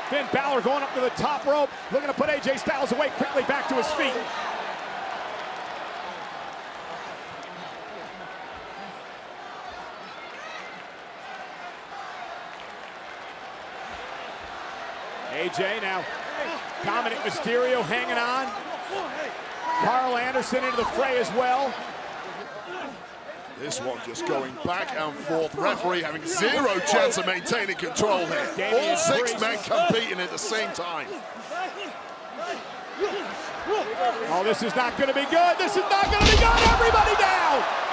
Finn Balor going up to the top rope, looking to put AJ Styles away, quickly back to his feet. AJ now, Dominic Mysterio hanging on. Carl Anderson into the fray as well. This one just going back and forth. Referee having zero chance of maintaining control here. All six men competing at the same time. Oh, this is not going to be good. This is not going to be good. Everybody down.